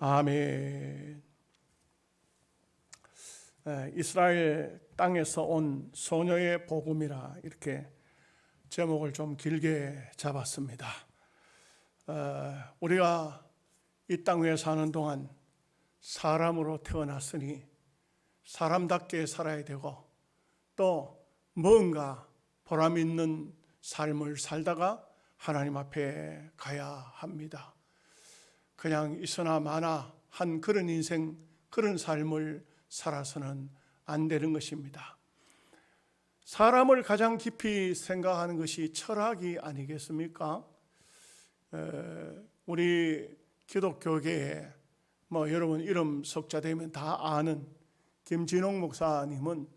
아멘. 이스라엘 땅에서 온 소녀의 복음이라 이렇게 제목을 좀 길게 잡았습니다. 우리가 이 땅 위에 사는 동안 사람으로 태어났으니 사람답게 살아야 되고 또 뭔가 보람 있는 삶을 살다가 하나님 앞에 가야 합니다. 그냥 있으나 마나 한 그런 인생, 그런 삶을 살아서는 안 되는 것입니다. 사람을 가장 깊이 생각하는 것이 철학이 아니겠습니까? 우리 기독교계에 여러분 이름 석자되면 다 아는 김진홍 목사님은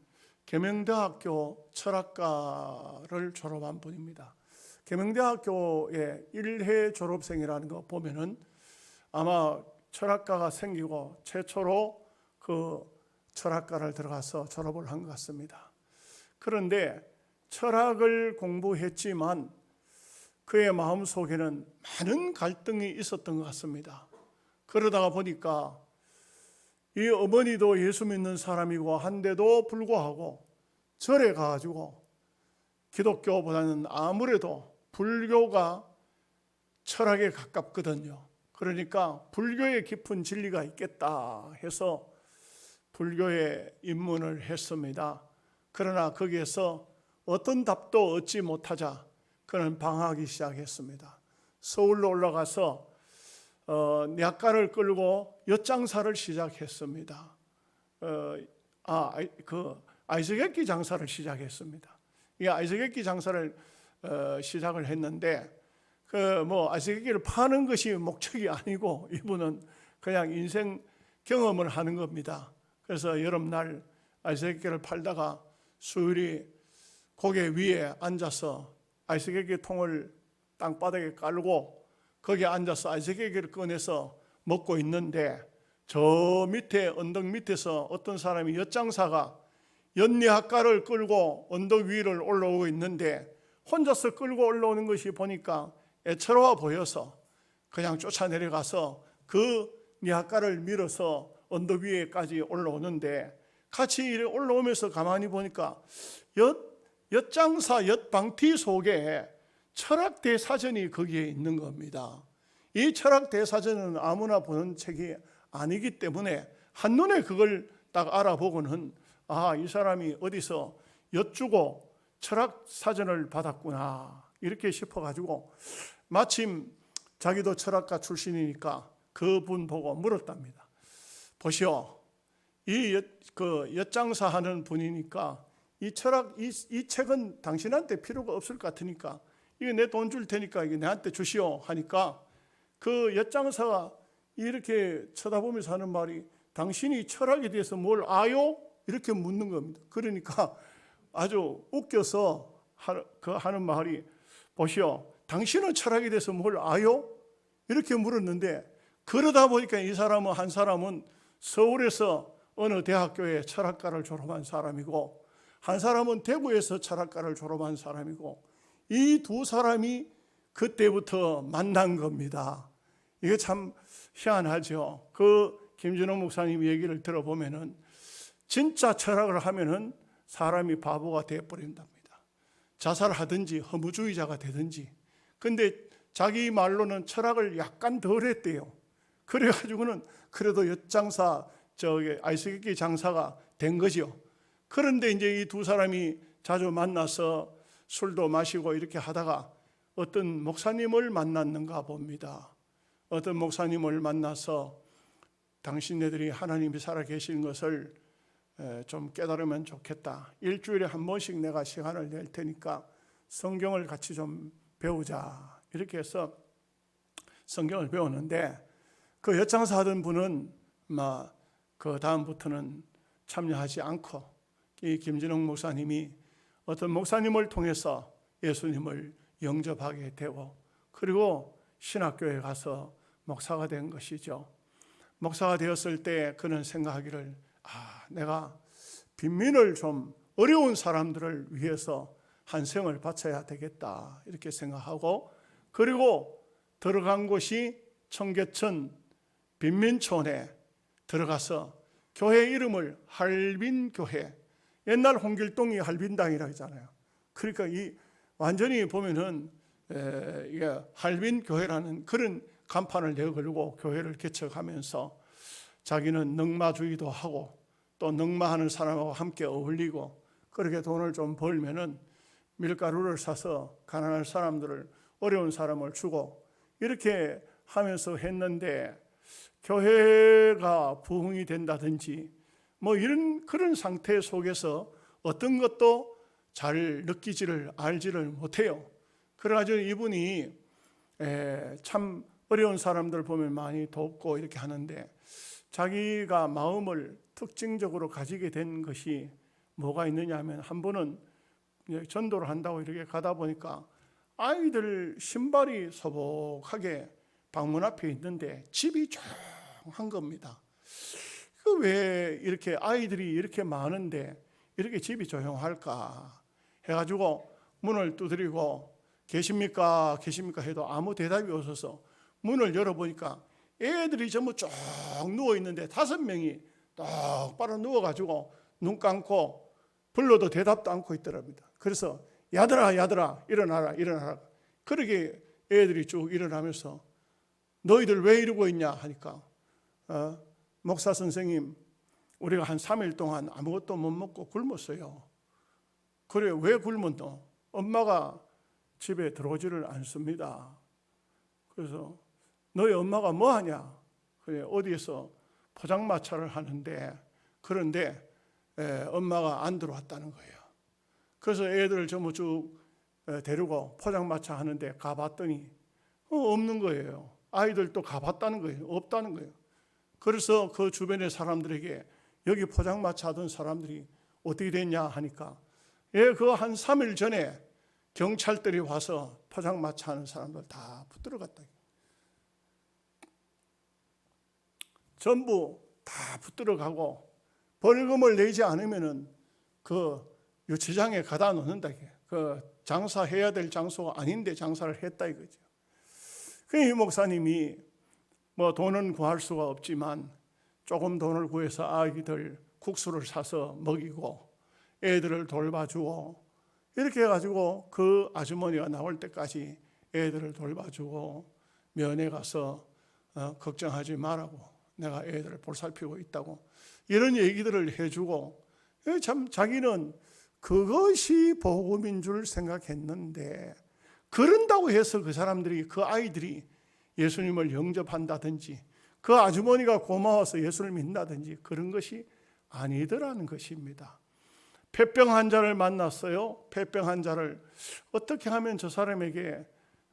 계명대학교 철학과를 졸업한 분입니다. 계명대학교의 1회 졸업생이라는 거 보면은 아마 철학과가 생기고 최초로 그 철학과를 들어가서 졸업을 한 것 같습니다. 그런데 철학을 공부했지만 그의 마음속에는 많은 갈등이 있었던 것 같습니다. 그러다가 보니까 이 어머니도 예수 믿는 사람이고 한데도 불구하고 절에 가가지고 기독교보다는 아무래도 불교가 철학에 가깝거든요. 그러니까 불교에 깊은 진리가 있겠다 해서 불교에 입문을 했습니다. 그러나 거기에서 어떤 답도 얻지 못하자 그는 방황하기 시작했습니다. 서울로 올라가서 약간을 끌고 엿장사를 시작했습니다. 아이스객기 장사를 시작했습니다. 이 아이스객기 장사를 시작을 했는데 아이스객기를 파는 것이 목적이 아니고 이분은 그냥 인생 경험을 하는 겁니다. 그래서 여름날 아이스객기를 팔다가 수요일이 고개 위에 앉아서 아이스객기 통을 땅바닥에 깔고 거기에 앉아서 아이스객기를 꺼내서 먹고 있는데 저 밑에 언덕 밑에서 어떤 사람이 엿장사가 엿리학가를 끌고 언덕 위를 올라오고 있는데 혼자서 끌고 올라오는 것이 보니까 애처로워 보여서 그냥 쫓아내려가서 그 리학가를 밀어서 언덕 위에까지 올라오는데 같이 올라오면서 가만히 보니까 엿장사 엿방티 속에 철학대사전이 거기에 있는 겁니다. 이 철학대사전은 아무나 보는 책이 아니기 때문에 한눈에 그걸 딱 알아보고는 이 사람이 어디서 엿주고 철학사전을 받았구나 이렇게 싶어가지고 마침 자기도 철학가 출신이니까 그분 보고 물었답니다. 보시오, 이 엿장사 하는 분이니까 이 책은 당신한테 필요가 없을 것 같으니까 이거 내 돈 줄 테니까 이거 내한테 주시오 하니까 그 엿장사가 이렇게 쳐다보면서 하는 말이 당신이 철학에 대해서 뭘 아요? 이렇게 묻는 겁니다. 그러니까 아주 웃겨서 하는 말이 보시오, 당신은 철학에 대해서 뭘 아요? 이렇게 물었는데 그러다 보니까 이 사람은 한 사람은 서울에서 어느 대학교에 철학과를 졸업한 사람이고 한 사람은 대구에서 철학과를 졸업한 사람이고 이 두 사람이 그때부터 만난 겁니다. 이게 참 희한하죠. 그 김진홍 목사님 얘기를 들어보면은 진짜 철학을 하면은 사람이 바보가 되어버린답니다. 자살하든지 허무주의자가 되든지. 근데 자기 말로는 철학을 약간 덜 했대요. 그래가지고는 그래도 엿장사 아이스객기 장사가 된 거죠. 그런데 이제 이 두 사람이 자주 만나서 술도 마시고 이렇게 하다가 어떤 목사님을 만났는가 봅니다. 어떤 목사님을 만나서 당신네들이 하나님이 살아계신 것을 좀 깨달으면 좋겠다. 일주일에 한 번씩 내가 시간을 낼 테니까 성경을 같이 좀 배우자. 이렇게 해서 성경을 배우는데 그 엿장사 하던 분은 그 다음부터는 참여하지 않고 이 김진홍 목사님이 어떤 목사님을 통해서 예수님을 영접하게 되고 그리고 신학교에 가서 목사가 된 것이죠. 목사가 되었을 때 그는 생각하기를 내가 빈민을 좀 어려운 사람들을 위해서 한 생을 바쳐야 되겠다 이렇게 생각하고 그리고 들어간 곳이 청계천 빈민촌에 들어가서 교회 이름을 할빈교회, 옛날 홍길동이 할빈당이라고 하잖아요. 그러니까 이 완전히 보면은 이게 할빈교회라는 그런 간판을 내걸고 교회를 개척하면서 자기는 넉마주의도 하고 또 넉마하는 사람하고 함께 어울리고 그렇게 돈을 좀 벌면은 밀가루를 사서 가난한 사람들을, 어려운 사람을 주고 이렇게 하면서 했는데, 교회가 부흥이 된다든지 뭐 이런 그런 상태 속에서 어떤 것도 잘 느끼지를 알지를 못해요. 그래가지고 이분이 참 어려운 사람들 보면 많이 돕고 이렇게 하는데, 자기가 마음을 특징적으로 가지게 된 것이 뭐가 있느냐 하면, 한 번은 전도를 한다고 이렇게 가다 보니까 아이들 신발이 소복하게 방문 앞에 있는데 집이 조용한 겁니다. 그 왜 이렇게 아이들이 이렇게 많은데 이렇게 집이 조용할까 해가지고 문을 두드리고 계십니까 계십니까 해도 아무 대답이 없어서 문을 열어보니까 애들이 전부 쭉 누워 있는데 5명이 똑바로 누워가지고 눈 감고 불러도 대답도 않고 있더랍니다. 그래서 야들아 야들아 일어나라 일어나라. 그렇게 애들이 쭉 일어나면서 너희들 왜 이러고 있냐 하니까 목사 선생님, 우리가 한 3일 동안 아무것도 못 먹고 굶었어요. 그래, 왜 굶었노? 엄마가 집에 들어오지를 않습니다. 그래서 너희 엄마가 뭐 하냐? 그래, 어디에서 포장마차를 하는데, 그런데 엄마가 안 들어왔다는 거예요. 그래서 애들을 전부 쭉 데리고 포장마차 하는데 가봤더니 없는 거예요. 아이들도 가봤다는 거예요. 없다는 거예요. 그래서 그 주변의 사람들에게 여기 포장마차 하던 사람들이 어떻게 됐냐 하니까 그 한 3일 전에 경찰들이 와서 포장마차 하는 사람들 다 붙들어 갔다. 전부 다 붙들어 가고 벌금을 내지 않으면은 그 유치장에 가다 놓는다. 그 장사해야 될 장소가 아닌데 장사를 했다 이거죠. 이 목사님이 뭐 돈은 구할 수가 없지만 조금 돈을 구해서 아이들 국수를 사서 먹이고 애들을 돌봐주고 이렇게 해가지고 그 아주머니가 나올 때까지 애들을 돌봐주고 면회 가서 걱정하지 말라고, 내가 애들을 볼살피고 있다고 이런 얘기들을 해주고, 참 자기는 그것이 복음인 줄 생각했는데, 그런다고 해서 그 사람들이, 그 아이들이 예수님을 영접한다든지 그 아주머니가 고마워서 예수를 믿는다든지 그런 것이 아니더라는 것입니다. 폐병 환자를 만났어요. 폐병 환자를 어떻게 하면 저 사람에게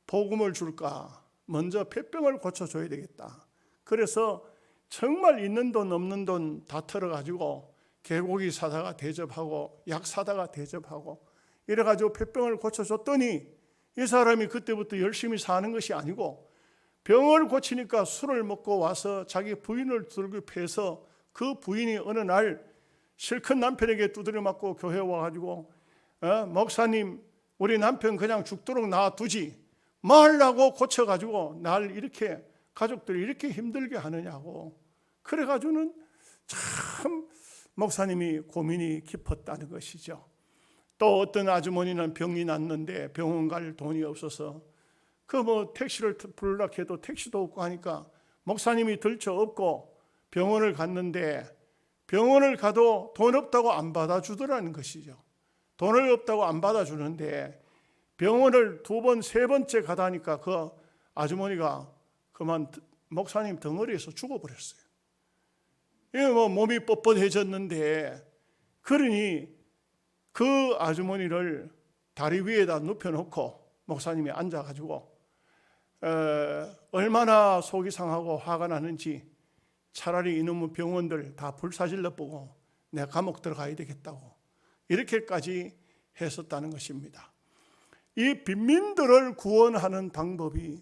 복음을 줄까? 먼저 폐병을 고쳐줘야 되겠다. 그래서 정말 있는 돈 없는 돈 다 털어가지고 개고기 사다가 대접하고 약 사다가 대접하고 이래가지고 폐병을 고쳐줬더니 이 사람이 그때부터 열심히 사는 것이 아니고 병을 고치니까 술을 먹고 와서 자기 부인을 들고 패서 그 부인이 어느 날 실컷 남편에게 두드려 맞고 교회 와가지고 목사님, 우리 남편 그냥 죽도록 놔두지 뭐 하려고 고쳐가지고 날 이렇게 가족들이 이렇게 힘들게 하느냐고. 그래가지고는 참 목사님이 고민이 깊었다는 것이죠. 또 어떤 아주머니는 병이 났는데 병원 갈 돈이 없어서 그 뭐 택시를 부르려고 해도 택시도 없고 하니까 목사님이 들쳐 업고 병원을 갔는데, 병원을 가도 돈 없다고 안 받아주더라는 것이죠. 돈을 없다고 안 받아주는데 병원을 2번, 3번째 가다니까 그 아주머니가 그만 목사님 덩어리에서 죽어버렸어요. 이게 뭐 몸이 뻣뻣해졌는데, 그러니 그 아주머니를 다리 위에다 눕혀놓고 목사님이 앉아가지고 얼마나 속이 상하고 화가 나는지 차라리 이놈의 병원들 다 불사질러 보고 내가 감옥 들어가야 되겠다고 이렇게까지 했었다는 것입니다. 이 빈민들을 구원하는 방법이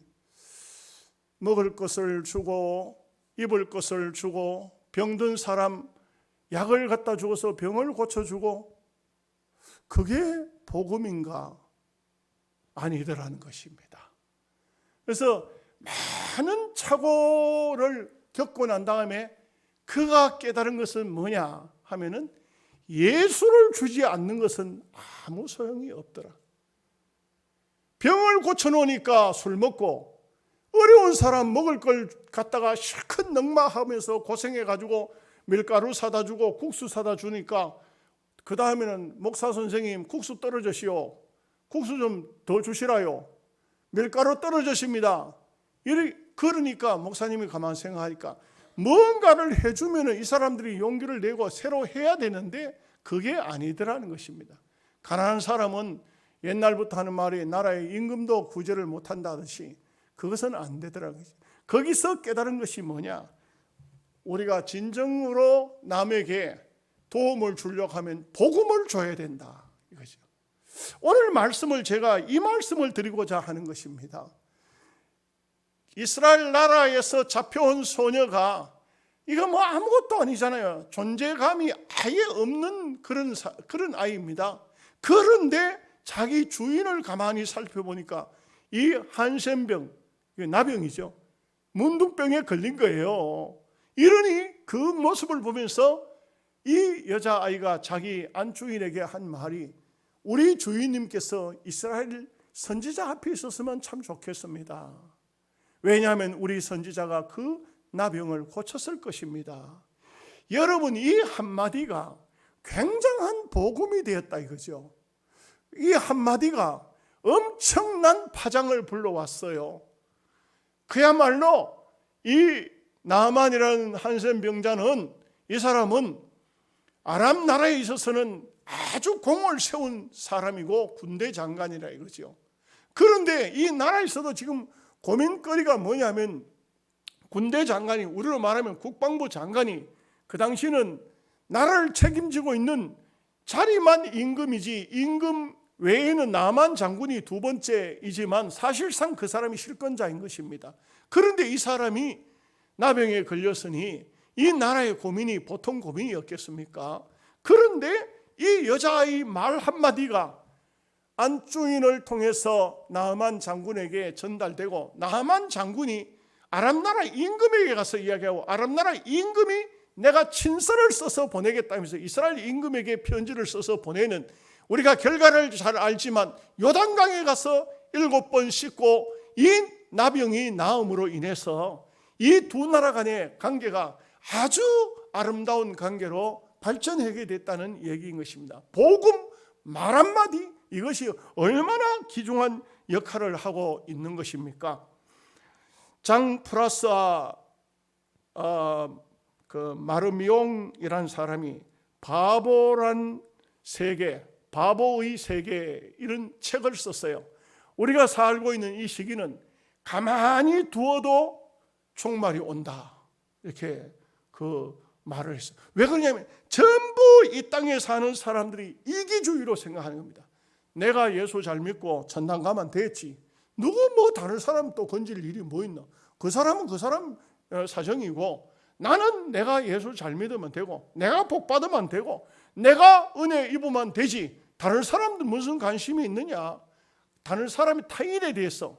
먹을 것을 주고 입을 것을 주고 병든 사람 약을 갖다 주어서 병을 고쳐주고, 그게 복음인가? 아니더라는 것입니다. 그래서 많은 착오를 겪고 난 다음에 그가 깨달은 것은 뭐냐 하면은 예수를 주지 않는 것은 아무 소용이 없더라. 병을 고쳐놓으니까 술 먹고, 어려운 사람 먹을 걸 갖다가 실컷 넉마하면서 고생해가지고 밀가루 사다 주고 국수 사다 주니까 그 다음에는 목사 선생님 국수 떨어졌시오, 국수 좀 더 주시라요, 밀가루 떨어졌습니다. 그러니까 목사님이 가만 생각하니까 뭔가를 해주면 이 사람들이 용기를 내고 새로 해야 되는데 그게 아니더라는 것입니다. 가난한 사람은 옛날부터 하는 말이 나라의 임금도 구제를 못한다듯이 그것은 안 되더라고요. 거기서 깨달은 것이 뭐냐, 우리가 진정으로 남에게 도움을 주려고 하면 복음을 줘야 된다 이거죠. 오늘 말씀을 제가 이 말씀을 드리고자 하는 것입니다. 이스라엘 나라에서 잡혀온 소녀가 이거 뭐 아무것도 아니잖아요. 존재감이 아예 없는 그런 아이입니다. 그런데 자기 주인을 가만히 살펴보니까 이 한센병, 나병이죠, 문둥병에 걸린 거예요. 이러니 그 모습을 보면서 이 여자아이가 자기 안주인에게 한 말이, 우리 주인님께서 이스라엘 선지자 앞에 있었으면 참 좋겠습니다. 왜냐하면 우리 선지자가 그 나병을 고쳤을 것입니다. 여러분, 이 한마디가 굉장한 복음이 되었다 이거죠. 이 한마디가 엄청난 파장을 불러왔어요. 그야말로 이 나만이라는 한센 병자는, 이 사람은 아람 나라에 있어서는 아주 공을 세운 사람이고 군대 장관이라 이거죠. 그런데 이 나라에서도 지금 고민거리가 뭐냐면, 군대 장관이, 우리로 말하면 국방부 장관이 그 당시는 나라를 책임지고 있는 자리만 임금이지, 임금 외에는 나만 장군이 두 번째이지만 사실상 그 사람이 실권자인 것입니다. 그런데 이 사람이 나병에 걸렸으니 이 나라의 고민이 보통 고민이었겠습니까? 그런데 이 여자의 말 한마디가 안주인을 통해서 나만 장군에게 전달되고, 나만 장군이 아람 나라 임금에게 가서 이야기하고, 아람 나라 임금이 내가 친서를 써서 보내겠다면서 이스라엘 임금에게 편지를 써서 보내는, 우리가 결과를 잘 알지만 요단강에 가서 7번 씻고 이 나병이 나음으로 인해서 이 두 나라 간의 관계가 아주 아름다운 관계로 발전하게 됐다는 얘기인 것입니다. 복음 말 한마디, 이것이 얼마나 귀중한 역할을 하고 있는 것입니까? 장 프라스와 그 마르미옹이라는 사람이 바보란 세계, 바보의 세계, 이런 책을 썼어요. 우리가 살고 있는 이 시기는 가만히 두어도 종말이 온다, 이렇게 그 말을 했어요. 왜 그러냐면 전부 이 땅에 사는 사람들이 이기주의로 생각하는 겁니다. 내가 예수 잘 믿고 천당 가면 됐지, 누구 뭐 다른 사람 또 건질 일이 뭐 있나, 그 사람은 그 사람 사정이고, 나는 내가 예수 잘 믿으면 되고, 내가 복 받으면 되고, 내가 은혜 입으면 되지, 다른 사람들 무슨 관심이 있느냐. 다른 사람이 타인에 대해서,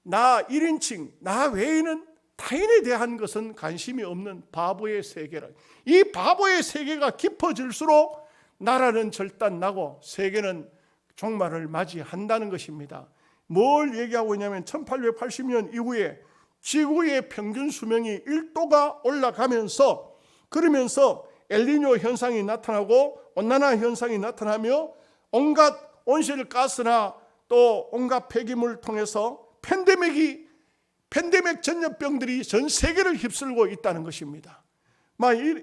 나 1인칭, 나 외에는 타인에 대한 것은 관심이 없는 바보의 세계라. 이 바보의 세계가 깊어질수록 나라는 절단나고 세계는 종말을 맞이한다는 것입니다. 뭘 얘기하고 있냐면 1880년 이후에 지구의 평균 수명이 1도가 올라가면서, 그러면서 엘니뇨 현상이 나타나고 온난화 현상이 나타나며 온갖 온실가스나 또 온갖 폐기물을 통해서 팬데믹 전염병들이 전 세계를 휩쓸고 있다는 것입니다.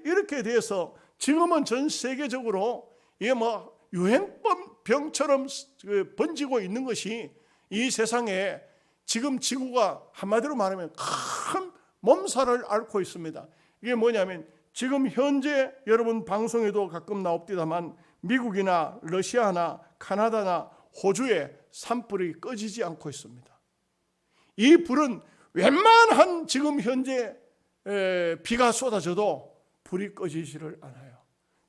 이렇게 돼서 지금은 전 세계적으로 이게 뭐 유행병처럼 번지고 있는 것이 이 세상에 지금 지구가 한마디로 말하면 큰 몸살을 앓고 있습니다. 이게 뭐냐면 지금 현재 여러분 방송에도 가끔 나옵니다만 미국이나 러시아나 카나다나 호주에 산불이 꺼지지 않고 있습니다. 이 불은 웬만한 지금 현재 비가 쏟아져도 불이 꺼지지를 않아요.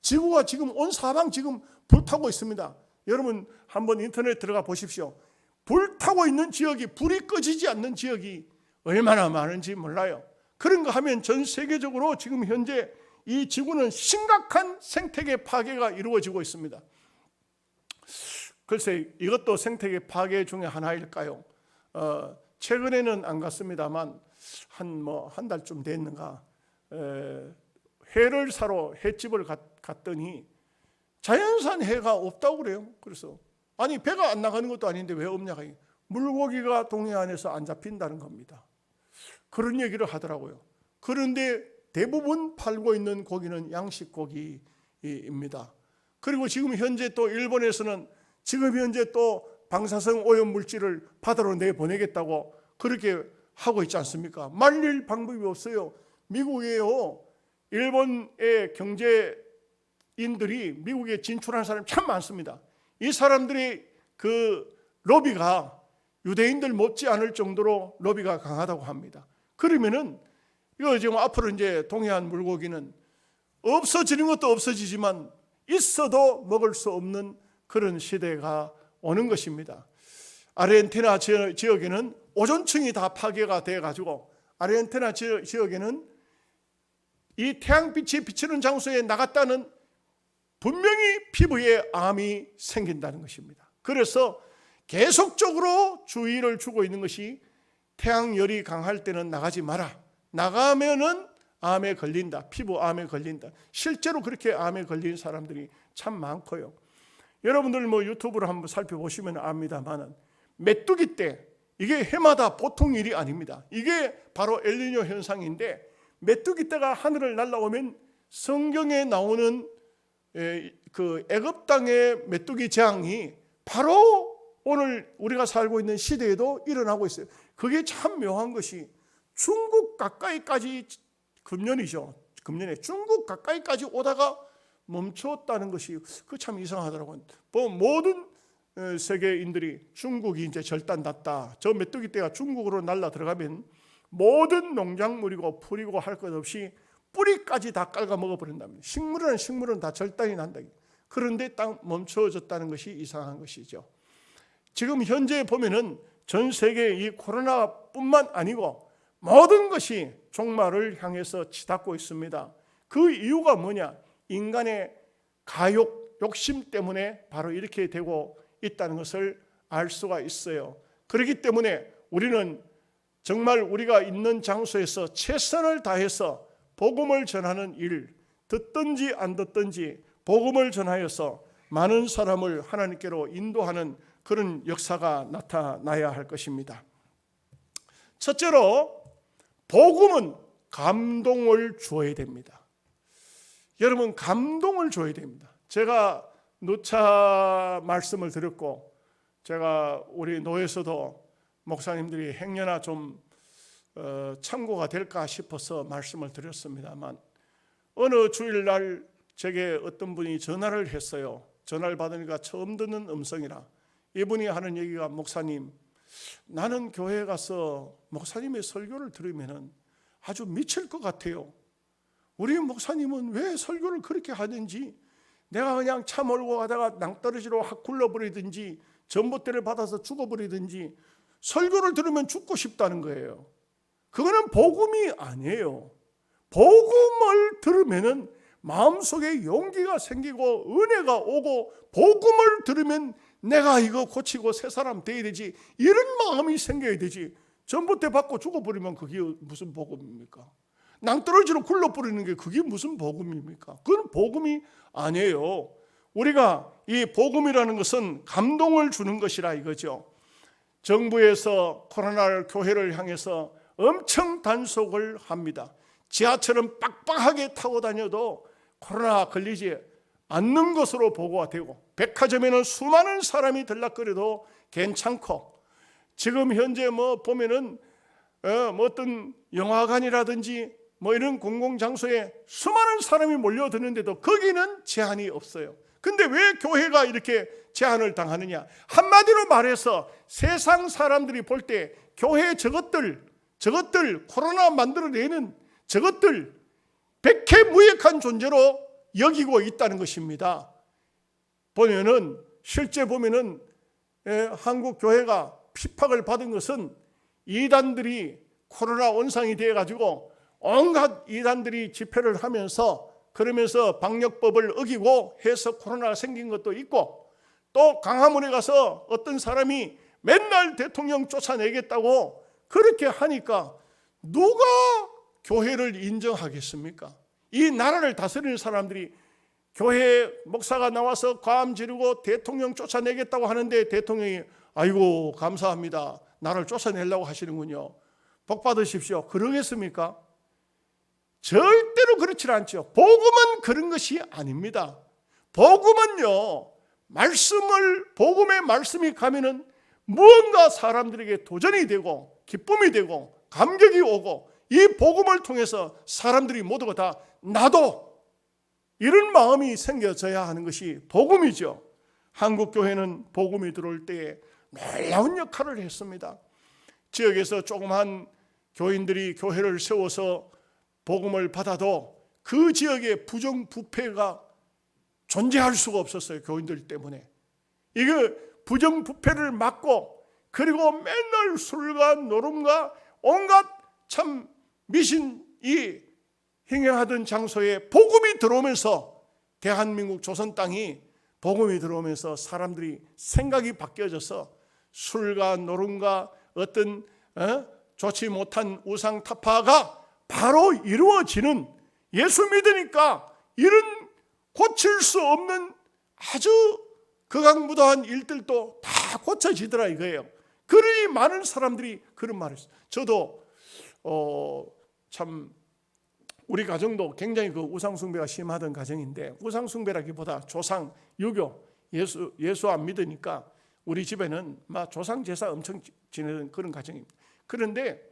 지구가 지금 온 사방 지금 불타고 있습니다. 여러분 한번 인터넷 들어가 보십시오. 불타고 있는 지역이, 불이 꺼지지 않는 지역이 얼마나 많은지 몰라요. 그런 거 하면 전 세계적으로 지금 현재 이 지구는 심각한 생태계 파괴가 이루어지고 있습니다. 글쎄 이것도 생태계 파괴 중에 하나일까요? 최근에는 안 갔습니다만 한 달쯤 됐는가 해를 사러 횟집을 갔더니 자연산 해가 없다고 그래요. 그래서 아니 배가 안 나가는 것도 아닌데 왜 없냐가 물고기가 동해안에서 안 잡힌다는 겁니다. 그런 얘기를 하더라고요. 그런데 대부분 팔고 있는 고기는 양식 고기입니다. 그리고 지금 현재 또 일본에서는 지금 현재 또 방사성 오염 물질을 바다로 내보내겠다고 그렇게 하고 있지 않습니까? 말릴 방법이 없어요. 미국에요, 일본의 경제인들이 미국에 진출한 사람이 참 많습니다. 이 사람들이 그 로비가 유대인들 못지 않을 정도로 로비가 강하다고 합니다. 그러면은 이거 지금 앞으로 이제 동해안 물고기는 없어지는 것도 없어지지만 있어도 먹을 수 없는 그런 시대가 오는 것입니다. 아르헨티나 지역에는 오존층이 다 파괴가 돼가지고 아르헨티나 지역에는 이 태양빛이 비치는 장소에 나갔다는 분명히 피부에 암이 생긴다는 것입니다. 그래서 계속적으로 주의를 주고 있는 것이 태양열이 강할 때는 나가지 마라. 나가면은 암에 걸린다. 피부암에 걸린다. 실제로 그렇게 암에 걸린 사람들이 참 많고요. 여러분들 유튜브를 한번 살펴보시면 압니다만 메뚜기 때 이게 해마다 보통 일이 아닙니다. 이게 바로 엘니뇨 현상인데 메뚜기 떼가 하늘을 날아오면 성경에 나오는 그 애굽 땅의 메뚜기 재앙이 바로 오늘 우리가 살고 있는 시대에도 일어나고 있어요. 그게 참 묘한 것이 중국 가까이까지 금년에 중국 가까이까지 오다가 멈췄다는 것이 그 참 이상하더라고요. 모든 세계인들이 중국이 이제 절단났다. 저 메뚜기 떼가 중국으로 날라 들어가면 모든 농작물이고 풀이고 할 것 없이 뿌리까지 다 깔아 먹어버린답니다. 식물은 다 절단이 난다. 그런데 딱 멈춰졌다는 것이 이상한 것이죠. 지금 현재 보면은 전 세계 이 코로나뿐만 아니고 모든 것이 종말을 향해서 치닫고 있습니다. 그 이유가 뭐냐? 인간의 가욕, 욕심 때문에 바로 이렇게 되고 있다는 것을 알 수가 있어요. 그렇기 때문에 우리는 정말 우리가 있는 장소에서 최선을 다해서 복음을 전하는 일, 듣든지 안 듣든지 복음을 전하여서 많은 사람을 하나님께로 인도하는 그런 역사가 나타나야 할 것입니다. 첫째로 복음은 감동을 주어야 됩니다. 여러분, 감동을 줘야 됩니다. 제가 누차 말씀을 드렸고 제가 우리 노에서도 목사님들이 행여나 좀 참고가 될까 싶어서 말씀을 드렸습니다만 어느 주일날 제게 어떤 분이 전화를 했어요. 전화를 받으니까 처음 듣는 음성이라 이분이 하는 얘기가 목사님, 나는 교회에 가서 목사님의 설교를 들으면 아주 미칠 것 같아요. 우리 목사님은 왜 설교를 그렇게 하는지 내가 그냥 차 몰고 가다가 낭떠러지로 확 굴러버리든지 전봇대를 받아서 죽어버리든지 설교를 들으면 죽고 싶다는 거예요. 그거는 복음이 아니에요. 복음을 들으면 마음속에 용기가 생기고 은혜가 오고 복음을 들으면 내가 이거 고치고 새 사람 돼야 되지 이런 마음이 생겨야 되지. 전봇대 받고 죽어버리면 그게 무슨 복음입니까? 낭떠러지로 굴러버리는 게 그게 무슨 복음입니까? 그건 복음이 아니에요. 우리가 이 복음이라는 것은 감동을 주는 것이라 이거죠. 정부에서 코로나 교회를 향해서 엄청 단속을 합니다. 지하철은 빡빡하게 타고 다녀도 코로나 걸리지 않는 것으로 보고가 되고 백화점에는 수많은 사람이 들락거려도 괜찮고 지금 현재 보면은 어떤 영화관이라든지 이런 공공장소에 수많은 사람이 몰려드는데도 거기는 제한이 없어요. 근데 왜 교회가 이렇게 제한을 당하느냐? 한마디로 말해서 세상 사람들이 볼 때 교회 저것들 코로나 만들어내는 저것들 백해무익한 존재로 여기고 있다는 것입니다. 실제 보면은 한국 교회가 핍박을 받은 것은 이단들이 코로나 원상이 되어 가지고 온갖 이단들이 집회를 하면서 그러면서 방역법을 어기고 해서 코로나가 생긴 것도 있고, 또 강화문에 가서 어떤 사람이 맨날 대통령 쫓아내겠다고 그렇게 하니까 누가 교회를 인정하겠습니까? 이 나라를 다스리는 사람들이 교회 목사가 나와서 과음 지르고 대통령 쫓아내겠다고 하는데 대통령이 아이고 감사합니다, 나를 쫓아내려고 하시는군요, 복 받으십시오, 그러겠습니까? 절대로 그렇지 않죠. 복음은 그런 것이 아닙니다. 복음은요, 복음의 말씀이 가면은 무언가 사람들에게 도전이 되고 기쁨이 되고 감격이 오고, 이 복음을 통해서 사람들이 모두가 다 나도 이런 마음이 생겨져야 하는 것이 복음이죠. 한국교회는 복음이 들어올 때에 놀라운 역할을 했습니다. 지역에서 조그만 교인들이 교회를 세워서 복음을 받아도 그 지역에 부정부패가 존재할 수가 없었어요. 교인들 때문에. 이거 부정부패를 막고, 그리고 맨날 술과 노름과 온갖 참 미신이 행해하던 장소에 복음이 들어오면서, 대한민국 조선 땅이 복음이 들어오면서 사람들이 생각이 바뀌어져서 술과 노름과 어떤 좋지 못한 우상 타파가 바로 이루어지는, 예수 믿으니까 이런 고칠 수 없는 아주 극악무도한 일들도 다 고쳐지더라 이거예요. 그러니 많은 사람들이 그런 말을 했어요. 저도 참 우리 가정도 굉장히 그 우상숭배가 심하던 가정인데, 우상숭배라기보다 조상, 유교, 예수 안 믿으니까 우리 집에는 막 조상 제사 엄청 지내는 그런 가정입니다. 그런데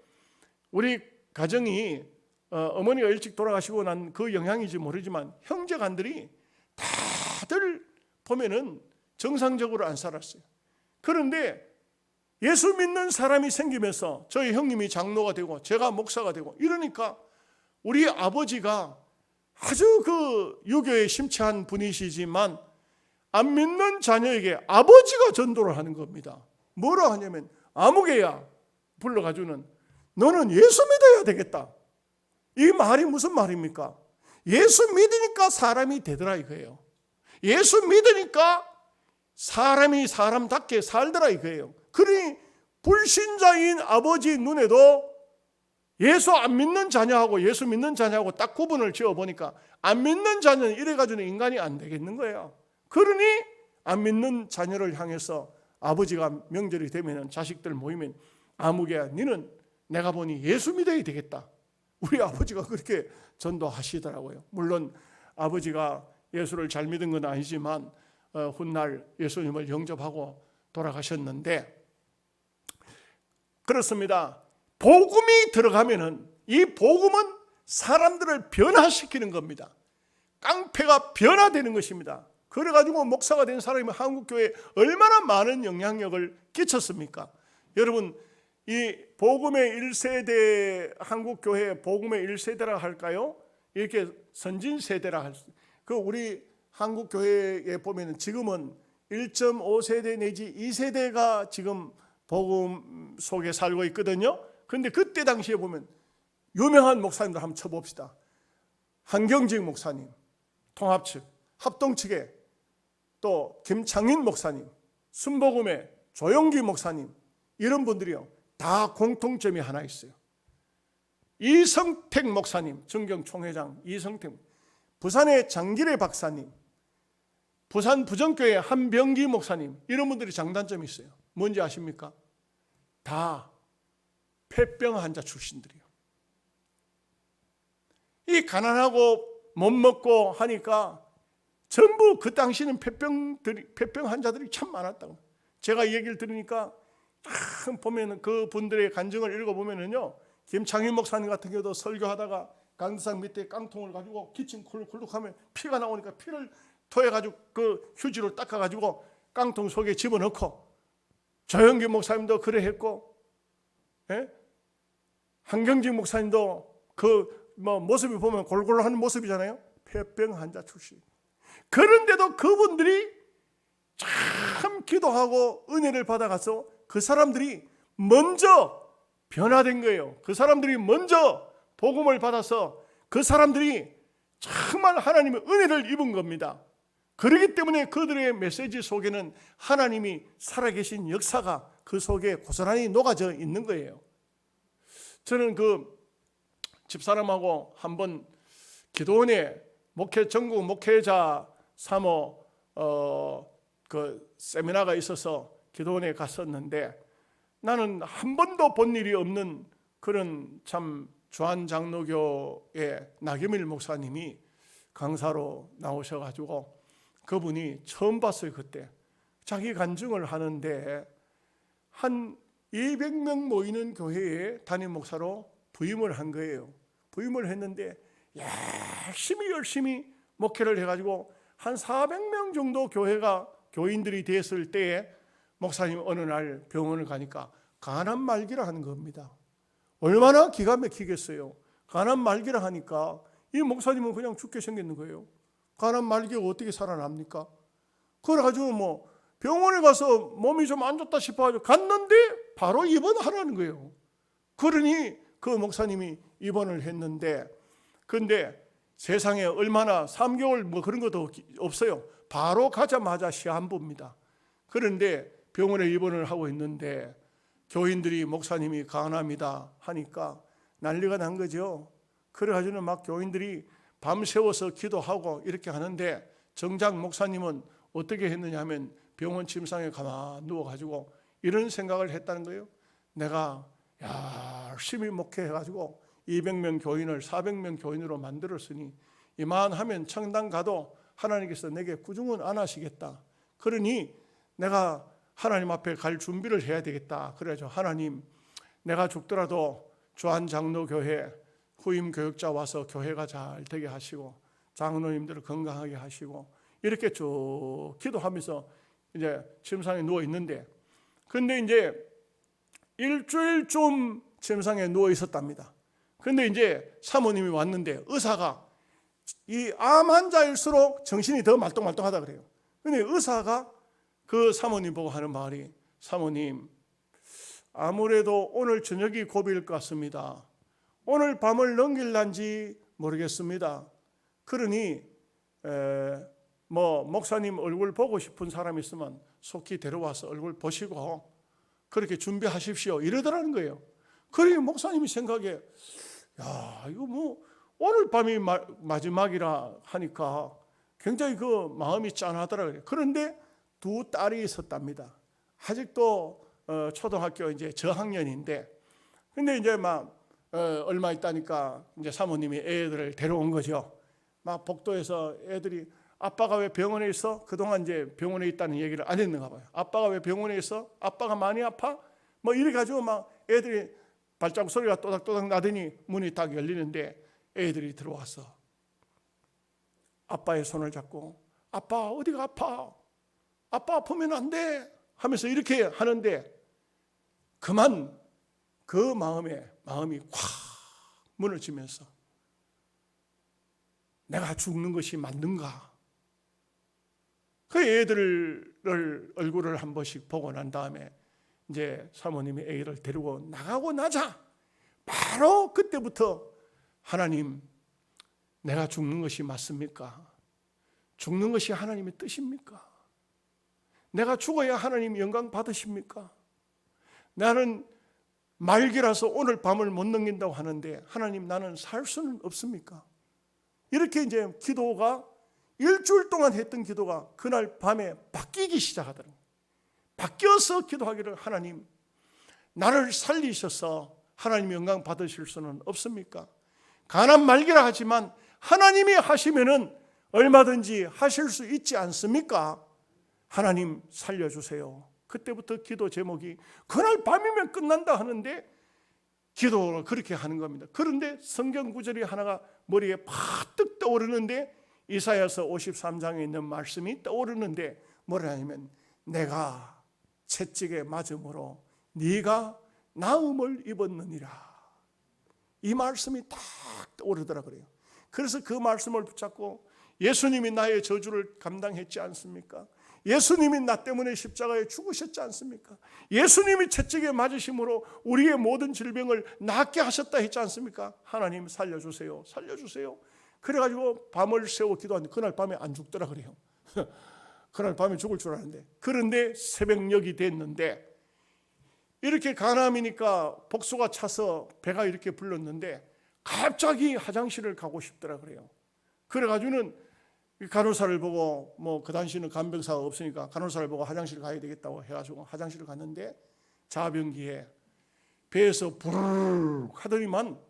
우리 가정이 어머니가 일찍 돌아가시고 난 그 영향인지 모르지만 형제간들이 다들 보면은 정상적으로 안 살았어요. 그런데 예수 믿는 사람이 생기면서 저희 형님이 장로가 되고 제가 목사가 되고 이러니까 우리 아버지가 아주 그 유교에 심취한 분이시지만 안 믿는 자녀에게 아버지가 전도를 하는 겁니다. 뭐라 하냐면 아무개야 불러가지고는 너는 예수 믿어야 되겠다. 이 말이 무슨 말입니까? 예수 믿으니까 사람이 되더라 이거예요. 예수 믿으니까 사람이 사람답게 살더라 이거예요. 그러니 불신자인 아버지 눈에도 예수 안 믿는 자녀하고 예수 믿는 자녀하고 딱 구분을 지어보니까 안 믿는 자녀는 이래가지고는 인간이 안 되겠는 거예요. 그러니 안 믿는 자녀를 향해서 아버지가 명절이 되면 자식들 모이면 아무개야 너는 내가 보니 예수 믿어야 되겠다. 우리 아버지가 그렇게 전도하시더라고요. 물론 아버지가 예수를 잘 믿은 건 아니지만 훗날 예수님을 영접하고 돌아가셨는데, 그렇습니다. 복음이 들어가면은 이 복음은 사람들을 변화시키는 겁니다. 깡패가 변화되는 것입니다. 그래가지고 목사가 된 사람이 한국교회에 얼마나 많은 영향력을 끼쳤습니까? 여러분, 이 복음의 1세대, 한국교회 복음의 1세대라 할까요? 이렇게 선진세대라 할 수, 그 우리 한국교회에 보면은 지금은 1.5세대 내지 2세대가 지금 복음 속에 살고 있거든요. 그런데 그때 당시에 보면 유명한 목사님들 한번 쳐봅시다. 한경직 목사님, 통합 측, 합동 측에 또 김창인 목사님, 순복음의 조용기 목사님, 이런 분들이요 다 공통점이 하나 있어요. 이성택 목사님, 정경총회장 이성택, 부산의 장길의 박사님, 부산 부정교회 한병기 목사님, 이런 분들이 장단점이 있어요. 뭔지 아십니까? 다 폐병 환자 출신들이요. 이 가난하고 못 먹고 하니까 전부 그 당시는 폐병 환자들이 참 많았다고. 제가 이 얘기를 들으니까 참 보면 그 분들의 간증을 읽어보면요, 김창인 목사님 같은 경우도 설교하다가 강대상 밑에 깡통을 가지고 기침 굴룩굴룩하면 피가 나오니까 피를 토해가지고 그 휴지로 닦아가지고 깡통 속에 집어넣고, 조영기 목사님도 그래 했고, 한경직 목사님도 그 모습이 보면 골골하는 모습이잖아요. 폐병 환자 출신. 그런데도 그분들이 참 기도하고 은혜를 받아가서 그 사람들이 먼저 변화된 거예요. 그 사람들이 먼저 복음을 받아서 그 사람들이 정말 하나님의 은혜를 입은 겁니다. 그렇기 때문에 그들의 메시지 속에는 하나님이 살아계신 역사가 그 속에 고스란히 녹아져 있는 거예요. 저는 그 집사람하고 한번 기도원에 전국 목회자 사모 그 세미나가 있어서 기도원에 갔었는데, 나는 한 번도 본 일이 없는 그런 참 주한장로교의 나경일 목사님이 강사로 나오셔가지고 그분이 처음 봤어요. 그때 자기 간증을 하는데 한 200명 모이는 교회에 담임 목사로 부임을 한 거예요. 부임을 했는데 열심히 목회를 해가지고 한 400명 정도 교인들이 됐을 때에 목사님 어느 날 병원을 가니까 간암 말기라 하는 겁니다. 얼마나 기가 막히겠어요. 간암 말기라 하니까 이 목사님은 그냥 죽게 생겼는 거예요. 간암 말기가 어떻게 살아납니까? 그래가지고 뭐 병원에 가서 몸이 좀 안 좋다 싶어가지고 갔는데 바로 입원하라는 거예요. 그러니 그 목사님이 입원을 했는데, 근데 세상에 얼마나 3개월 뭐 그런 것도 없어요. 바로 가자마자 시한부입니다. 그런데 병원에 입원을 하고 있는데 교인들이 목사님이 간암이다 하니까 난리가 난 거죠. 그래가지고 막 교인들이 밤새워서 기도하고 이렇게 하는데, 정작 목사님은 어떻게 했느냐 하면 병원 침상에 가만 누워가지고 이런 생각을 했다는 거예요. 내가 열심히 목회해가지고 200명 교인을 400명 교인으로 만들었으니 이만하면 청당 가도 하나님께서 내게 구중은 안 하시겠다. 그러니 내가 하나님 앞에 갈 준비를 해야 되겠다. 그래서 하나님, 내가 죽더라도 주한장로교회 후임 교역자 와서 교회가 잘 되게 하시고 장로님들을 건강하게 하시고 이렇게 쭉 기도하면서 이제 침상에 누워 있는데, 근데 이제 일주일쯤 침상에 누워 있었답니다. 근데 이제 사모님이 왔는데 의사가 이 암 환자일수록 정신이 더 말똥말똥하다 그래요. 근데 의사가 그 사모님 보고 하는 말이, 사모님 아무래도 오늘 저녁이 고비일 것 같습니다. 오늘 밤을 넘길란지 모르겠습니다. 그러니 뭐 목사님 얼굴 보고 싶은 사람 있으면 속히 데려와서 얼굴 보시고 그렇게 준비하십시오 이러더라는 거예요. 그러니 목사님이 생각에 이거 뭐 오늘 밤이 마지막이라 하니까 굉장히 그 마음이 짠하더라고요. 그런데 두 딸이 있었답니다. 아직도 초등학교 이제 저학년인데, 근데 이제 막 얼마 있다니까 이제 사모님이 애들을 데려온 거죠. 막 복도에서 애들이 아빠가 왜 병원에 있어? 그동안 이제 병원에 있다는 얘기를 안 했는가 봐요. 아빠가 왜 병원에 있어? 아빠가 많이 아파? 뭐 이래 가지고 막 애들이 발자국 소리가 또닥또닥 나더니 문이 딱 열리는데 애들이 들어와서 아빠의 손을 잡고, 아빠 어디가 아파? 아빠 아프면 안 돼 하면서 이렇게 하는데, 그만 그 마음이 콱 무너지면서 내가 죽는 것이 맞는가? 그 애들을 얼굴을 한 번씩 보고 난 다음에 이제 사모님이 애를 데리고 나가고 나자 바로 그때부터, 하나님 내가 죽는 것이 맞습니까? 죽는 것이 하나님의 뜻입니까? 내가 죽어야 하나님 영광 받으십니까? 나는 말기라서 오늘 밤을 못 넘긴다고 하는데 하나님 나는 살 수는 없습니까? 이렇게 이제 기도가 일주일 동안 했던 기도가 그날 밤에 바뀌기 시작하더라고요. 바뀌어서 기도하기를, 하나님 나를 살리셔서 하나님 영광 받으실 수는 없습니까? 간암 말기라 하지만 하나님이 하시면은 얼마든지 하실 수 있지 않습니까? 하나님 살려주세요. 그때부터 기도 제목이 그날 밤이면 끝난다 하는데 기도를 그렇게 하는 겁니다. 그런데 성경 구절이 하나가 머리에 파뜩 떠오르는데, 이사야서 53장에 있는 말씀이 떠오르는데 뭐라냐면, 내가 채찍에 맞음으로 네가 나음을 입었느니라. 이 말씀이 딱 떠오르더라 그래요. 그래서 그 말씀을 붙잡고 예수님이 나의 저주를 감당했지 않습니까? 예수님이 나 때문에 십자가에 죽으셨지 않습니까? 예수님이 채찍에 맞으심으로 우리의 모든 질병을 낫게 하셨다 했지 않습니까? 하나님 살려주세요, 살려주세요. 그래가지고 밤을 새워 기도하는데 그날 밤에 안 죽더라 그래요. 그날 밤에 죽을 줄 알았는데, 그런데 새벽녘이 됐는데 이렇게 간암이니까 복수가 차서 배가 이렇게 불렀는데 갑자기 화장실을 가고 싶더라 그래요. 그래가지고는 간호사를 보고 그 당시는 간병사가 없으니까 간호사를 보고 화장실 가야 되겠다고 해가지고 화장실을 갔는데 자변기에 배에서 부르륵 하더니만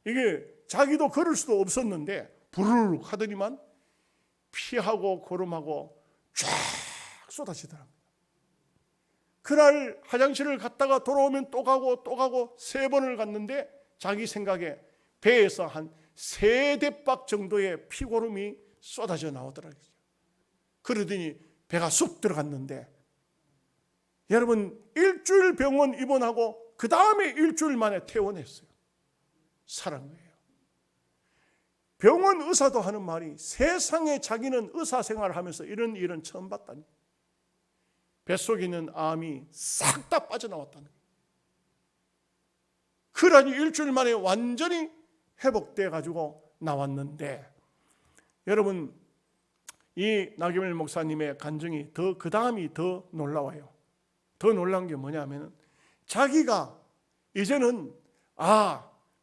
이게 자기도 걸을 수도 없었는데 부르륵 하더니만 피하고 고름하고 쫙 쏟아지더랍니다. 그날 화장실을 갔다가 돌아오면 또 가고 또 가고 3번을 갔는데 자기 생각에 배에서 한 3대박 정도의 피고름이 쏟아져 나오더라고요. 그러더니 배가 쑥 들어갔는데, 여러분 일주일 병원 입원하고 그 다음에 일주일 만에 퇴원했어요. 살은 거예요. 병원 의사도 하는 말이 세상에 자기는 의사 생활을 하면서 이런 일은 처음 봤다니. 뱃속에 있는 암이 싹 다 빠져나왔다는 거예요. 그러니 일주일 만에 완전히 회복돼 가지고 나왔는데, 여러분 이 나경일 목사님의 간증이 그 다음이 더 놀라워요. 더 놀라운 게 뭐냐면 자기가 이제는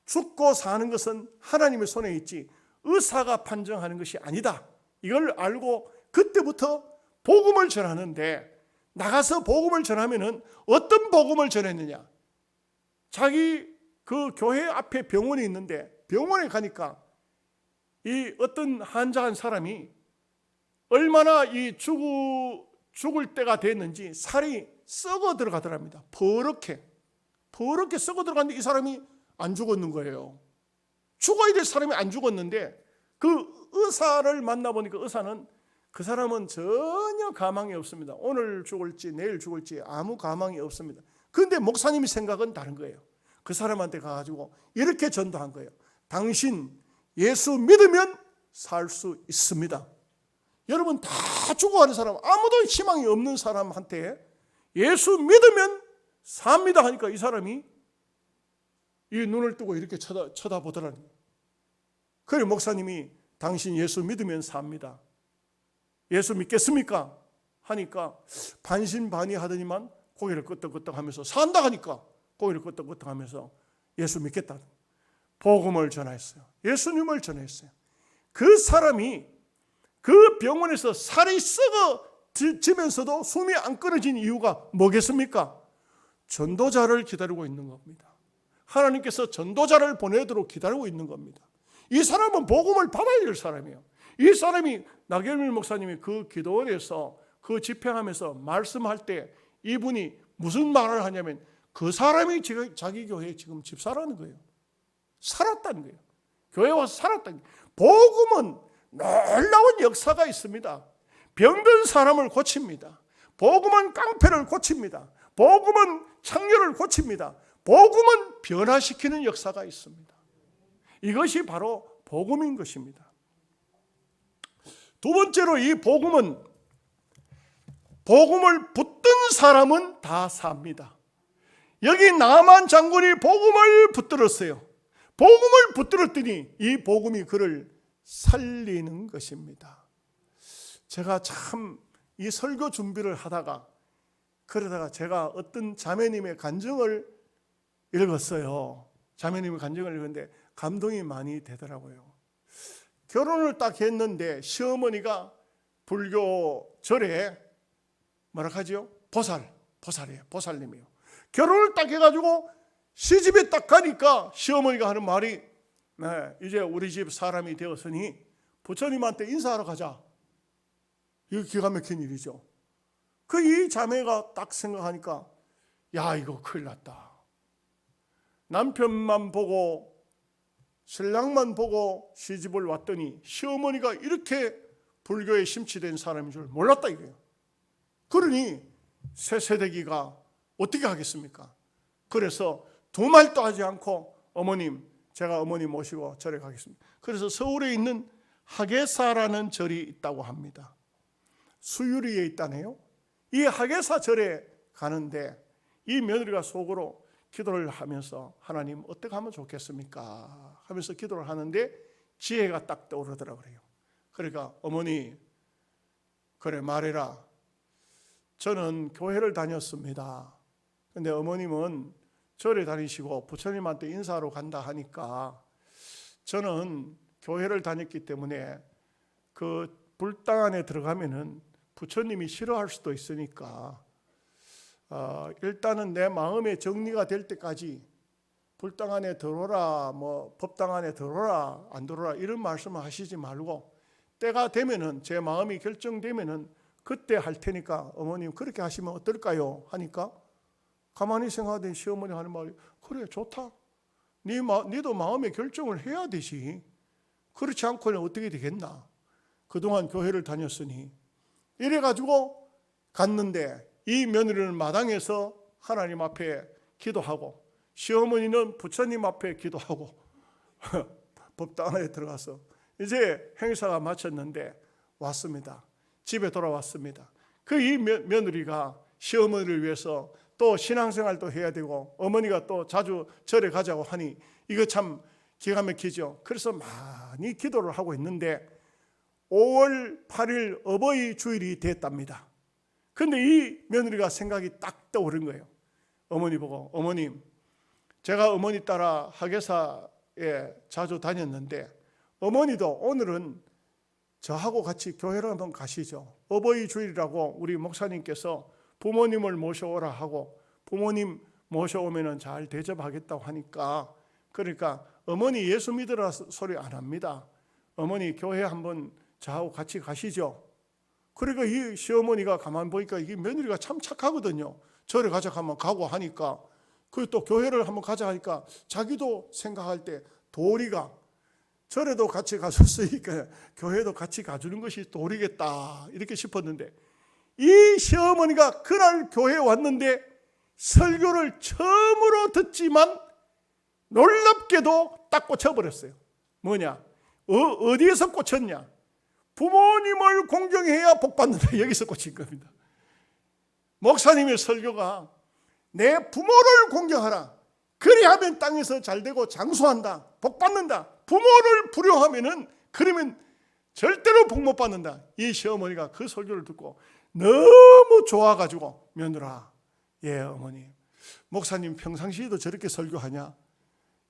죽고 사는 것은 하나님의 손에 있지 의사가 판정하는 것이 아니다, 이걸 알고 그때부터 복음을 전하는데, 나가서 복음을 전하면은 어떤 복음을 전했느냐, 자기 그 교회 앞에 병원이 있는데 병원에 가니까 이 어떤 환자 한 사람이 얼마나 이 죽을 때가 됐는지 살이 썩어 들어가더랍니다. 버럭게 썩어 들어갔는데 이 사람이 안 죽었는 거예요. 죽어야 될 사람이 안 죽었는데, 그 의사를 만나보니까 의사는 그 사람은 전혀 가망이 없습니다. 오늘 죽을지 내일 죽을지 아무 가망이 없습니다. 그런데 목사님의 생각은 다른 거예요. 그 사람한테 가가지고 이렇게 전도한 거예요. 당신 예수 믿으면 살 수 있습니다. 여러분 다 죽어가는 사람, 아무도 희망이 없는 사람한테 예수 믿으면 삽니다 하니까 이 사람이 이 눈을 뜨고 이렇게 쳐다보더라는 거예요. 그래 목사님이 당신 예수 믿으면 삽니다, 예수 믿겠습니까? 하니까 반신반의 하더니만 고개를 끄덕끄덕 하면서 산다 하니까 고개를 끄덕끄덕 하면서 예수 믿겠다, 복음을 전했어요. 예수님을 전했어요. 그 사람이 그 병원에서 살이 썩어지면서도 숨이 안 끊어진 이유가 뭐겠습니까? 전도자를 기다리고 있는 겁니다. 하나님께서 전도자를 보내도록 기다리고 있는 겁니다. 이 사람은 복음을 받아야 될 사람이에요. 이 사람이 나경일 목사님이 그 기도원에서 그 집회하면서 말씀할 때 이분이 무슨 말을 하냐면 그 사람이 지금 자기 교회에 지금 집사라는 거예요. 살았다는 거예요. 교회 와서 살았다는 거예요. 복음은 놀라운 역사가 있습니다. 병든 사람을 고칩니다. 복음은 깡패를 고칩니다. 복음은 창녀를 고칩니다. 복음은 변화시키는 역사가 있습니다. 이것이 바로 복음인 것입니다. 두 번째로 이 복음은, 복음을 붙든 사람은 다 삽니다. 여기 나만 장군이 복음을 붙들었어요. 복음을 붙들었더니 이 복음이 그를 살리는 것입니다. 제가 참 이 설교 준비를 하다가 그러다가 제가 어떤 자매님의 간증을 읽었어요. 자매님의 간증을 읽었는데 감동이 많이 되더라고요. 결혼을 딱 했는데 시어머니가 불교 절에 뭐라 하죠? 보살이에요. 보살님이에요. 결혼을 딱 해가지고 시집에 딱 가니까 시어머니가 하는 말이 이제 우리 집 사람이 되었으니 부처님한테 인사하러 가자. 이거 기가 막힌 일이죠. 이 자매가 딱 생각하니까 야 이거 큰일 났다. 남편만 보고 신랑만 보고 시집을 왔더니 시어머니가 이렇게 불교에 심취된 사람인 줄 몰랐다 이거예요. 그러니 새 세대기가 어떻게 하겠습니까? 그래서 두 말도 하지 않고 제가 어머님 모시고 절에 가겠습니다. 그래서 서울에 있는 하계사라는 절이 있다고 합니다. 수유리에 있다네요. 이 하게사 절에 가는데 이 며느리가 속으로 기도를 하면서 하나님 어떻게 하면 좋겠습니까? 하면서 기도를 하는데 지혜가 딱 떠오르더라고요. 그러니까 어머니 그래 말해라. 저는 교회를 다녔습니다. 근데 어머님은 절에 다니시고 부처님한테 인사하러 간다 하니까 저는 교회를 다녔기 때문에 그 불당 안에 들어가면은 부처님이 싫어할 수도 있으니까 일단은 내 마음의 정리가 될 때까지 불당 안에 들어오라, 뭐 법당 안에 들어오라, 안 들어오라 이런 말씀을 하시지 말고 때가 되면은 제 마음이 결정되면은 그때 할 테니까 어머님 그렇게 하시면 어떨까요? 하니까 가만히 생각하더니 시어머니 하는 말이 그래 좋다. 니도 마음의 결정을 해야 되지. 그렇지 않고는 어떻게 되겠나. 그동안 교회를 다녔으니 이래가지고 갔는데 이 며느리는 마당에서 하나님 앞에 기도하고 시어머니는 부처님 앞에 기도하고 법당 안에 들어가서 이제 행사가 마쳤는데 왔습니다. 집에 돌아왔습니다. 그 이 며느리가 시어머니를 위해서 또 신앙생활도 해야 되고 어머니가 또 자주 절에 가자고 하니 이거 참 기가 막히죠. 그래서 많이 기도를 하고 있는데 5월 8일 어버이 주일이 됐답니다. 근데 이 며느리가 생각이 딱 떠오른 거예요. 어머니 보고 어머님 제가 어머니 따라 하게사에 자주 다녔는데 어머니도 오늘은 저하고 같이 교회를 한번 가시죠. 어버이 주일이라고 우리 목사님께서 부모님을 모셔오라 하고 부모님 모셔오면 잘 대접하겠다고 하니까 그러니까 어머니 예수 믿으라 소리 안 합니다. 어머니 교회 한번 저하고 같이 가시죠. 그러니까 이 시어머니가 가만 보니까 이 며느리가 참 착하거든요. 절에 가자 하면 가고 하니까 그리고 또 교회를 한번 가자 하니까 자기도 생각할 때 도리가 절에도 같이 가줬으니까 교회도 같이 가주는 것이 도리겠다 이렇게 싶었는데 이 시어머니가 그날 교회에 왔는데 설교를 처음으로 듣지만 놀랍게도 딱 꽂혀버렸어요. 뭐냐? 어디에서 꽂혔냐? 부모님을 공경해야 복받는다. 여기서 꽂힌 겁니다. 목사님의 설교가 내 부모를 공경하라. 그리하면 땅에서 잘되고 장수한다. 복받는다. 부모를 불효하면은 그러면 절대로 복 못 받는다. 이 시어머니가 그 설교를 듣고 너무 좋아가지고 며느라 예 어머니 목사님 평상시에도 저렇게 설교하냐?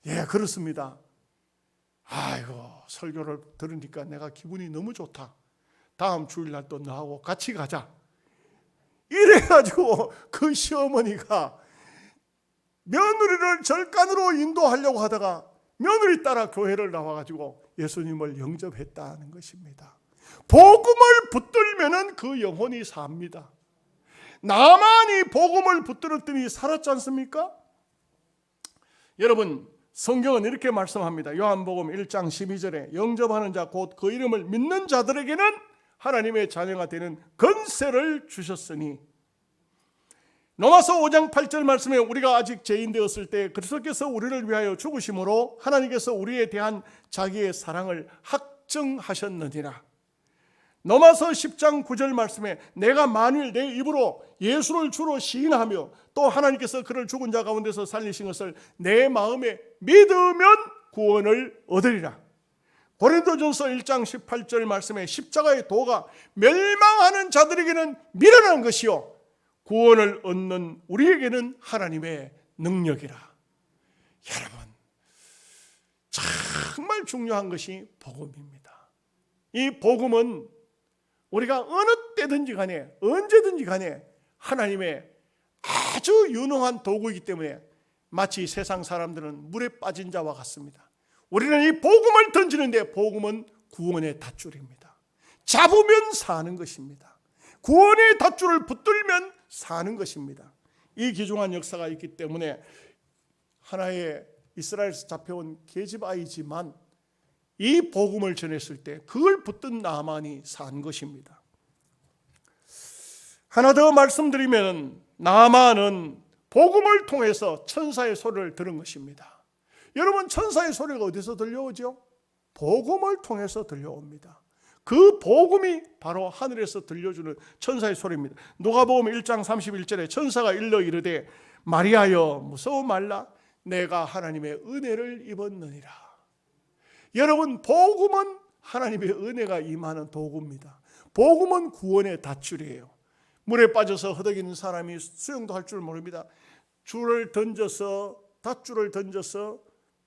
예 그렇습니다. 아이고 설교를 들으니까 내가 기분이 너무 좋다. 다음 주일날 또 너하고 같이 가자. 이래가지고 그 시어머니가 며느리를 절간으로 인도하려고 하다가 며느리 따라 교회를 나와가지고 예수님을 영접했다는 것입니다. 복음을 붙들면은 그 영혼이 삽니다. 나만이 복음을 붙들었더니 살았지 않습니까? 여러분 성경은 이렇게 말씀합니다. 요한복음 1장 12절에 영접하는 자 곧 그 이름을 믿는 자들에게는 하나님의 자녀가 되는 권세를 주셨으니 로마서 5장 8절 말씀에 우리가 아직 죄인 되었을 때 그리스도께서 우리를 위하여 죽으심으로 하나님께서 우리에 대한 자기의 사랑을 확증하셨느니라. 로마서 10장 9절 말씀에 내가 만일 내 입으로 예수를 주로 시인하며 또 하나님께서 그를 죽은 자 가운데서 살리신 것을 내 마음에 믿으면 구원을 얻으리라. 고린도전서 1장 18절 말씀에 십자가의 도가 멸망하는 자들에게는 미련한 것이요 구원을 얻는 우리에게는 하나님의 능력이라. 여러분 정말 중요한 것이 복음입니다. 이 복음은 우리가 어느 때든지 간에 언제든지 간에 하나님의 아주 유능한 도구이기 때문에 마치 세상 사람들은 물에 빠진 자와 같습니다. 우리는 이 복음을 던지는데 복음은 구원의 닷줄입니다. 잡으면 사는 것입니다. 구원의 닷줄을 붙들면 사는 것입니다. 이 귀중한 역사가 있기 때문에 하나의 이스라엘에서 잡혀온 계집아이지만 이 복음을 전했을 때 그걸 붙든 나만이 산 것입니다. 하나 더 말씀드리면 나만은 복음을 통해서 천사의 소리를 들은 것입니다. 여러분 천사의 소리가 어디서 들려오죠? 복음을 통해서 들려옵니다. 그 복음이 바로 하늘에서 들려주는 천사의 소리입니다. 누가복음 1장 31절에 천사가 일러 이르되 마리아여 무서워 말라 내가 하나님의 은혜를 입었느니라. 여러분, 복음은 하나님의 은혜가 임하는 도구입니다. 복음은 구원의 닷줄이에요. 물에 빠져서 허덕이는 사람이 수영도 할 줄 모릅니다. 줄을 던져서 닷줄을 던져서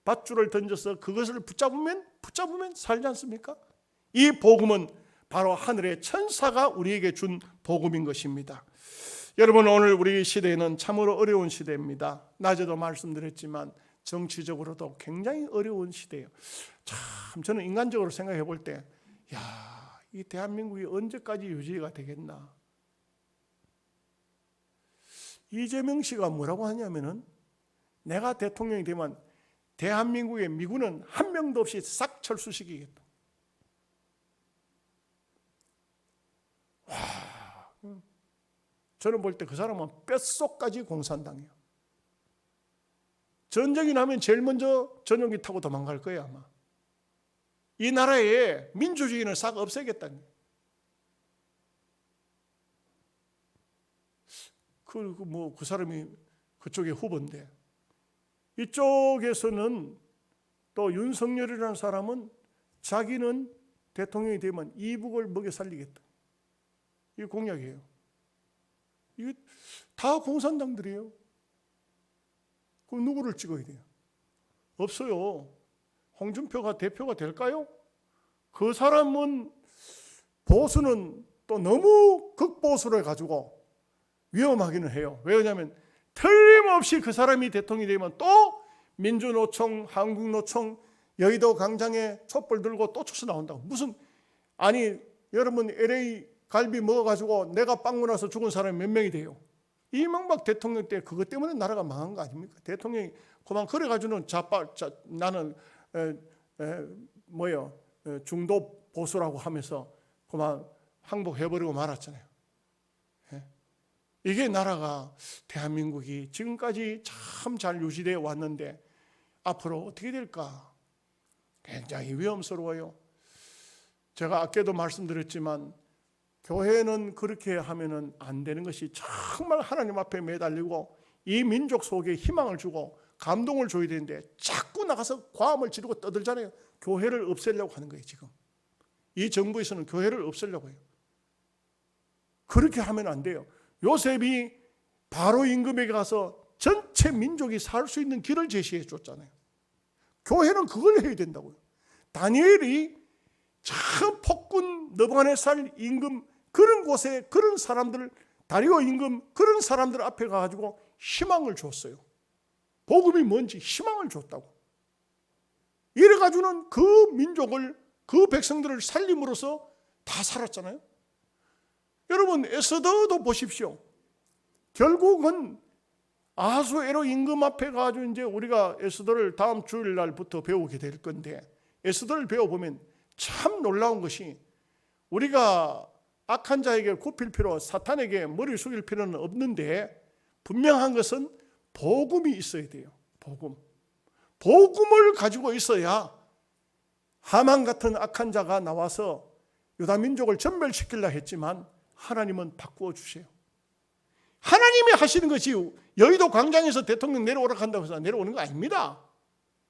밧줄을 던져서 그것을 붙잡으면 살지 않습니까? 이 복음은 바로 하늘의 천사가 우리에게 준 복음인 것입니다. 여러분, 오늘 우리 시대에는 참으로 어려운 시대입니다. 낮에도 말씀드렸지만 정치적으로도 굉장히 어려운 시대예요. 참 저는 인간적으로 생각해 볼 때 이 대한민국이 언제까지 유지가 되겠나. 이재명 씨가 뭐라고 하냐면은 내가 대통령이 되면 대한민국의 미군은 한 명도 없이 싹 철수시키겠다. 저는 볼 때 그 사람은 뼛속까지 공산당이에요. 전쟁이 나면 제일 먼저 전용기 타고 도망갈 거예요 아마. 이 나라에 민주주의는 싹 없애겠다는 거예요. 그 사람이 그쪽의 후보인데, 이쪽에서는 또 윤석열이라는 사람은 자기는 대통령이 되면 이북을 먹여 살리겠다. 이게 공약이에요. 이게 다 공산당들이에요. 그럼 누구를 찍어야 돼요? 없어요. 홍준표가 대표가 될까요? 그 사람은 보수는 또 너무 극보수로 해가지고 위험하기는 해요. 왜냐하면 틀림없이 그 사람이 대통령이 되면 또 민주노총, 한국노총, 여의도 광장에 촛불 들고 또 쳐서 나온다고. 여러분 LA 갈비 먹어가지고 내가 빵 문화서 죽은 사람이 몇 명이 돼요? 이명박 대통령 때 그것 때문에 나라가 망한 거 아닙니까? 대통령이 그만 그래가지고는 나는 중도 보수라고 하면서 그만 항복해버리고 말았잖아요. 이게 나라가 대한민국이 지금까지 참 잘 유지되어 왔는데 앞으로 어떻게 될까? 굉장히 위험스러워요. 제가 아까도 말씀드렸지만 교회는 그렇게 하면은 안 되는 것이 정말 하나님 앞에 매달리고 이 민족 속에 희망을 주고 감동을 줘야 되는데 자꾸 나가서 과음을 지르고 떠들잖아요. 교회를 없애려고 하는 거예요. 지금 이 정부에서는 교회를 없애려고 해요. 그렇게 하면 안 돼요. 요셉이 바로 임금에게 가서 전체 민족이 살 수 있는 길을 제시해 줬잖아요. 교회는 그걸 해야 된다고요. 다니엘이 참 폭군 느부갓네살 임금 그런 곳에 그런 사람들, 다리오 임금 그런 사람들 앞에 가가지고 희망을 줬어요. 복음이 뭔지 희망을 줬다고. 이래가지고는 그 민족을, 그 백성들을 살림으로써 다 살았잖아요. 여러분 에스더도 보십시오. 결국은 아하수에로 임금 앞에 가지고 이제 우리가 에스더를 다음 주일날부터 배우게 될 건데, 에스더를 배워보면 참 놀라운 것이, 우리가 악한 자에게 굽힐 필요, 사탄에게 머리 숙일 필요는 없는데 분명한 것은 복음이 있어야 돼요. 복음을 가지고 있어야 하만 같은 악한 자가 나와서 유다 민족을 전멸시키려 했지만 하나님은 바꾸어 주세요. 하나님이 하시는 것이 여의도 광장에서 대통령 내려오라고 한다고 해서 내려오는 거 아닙니다.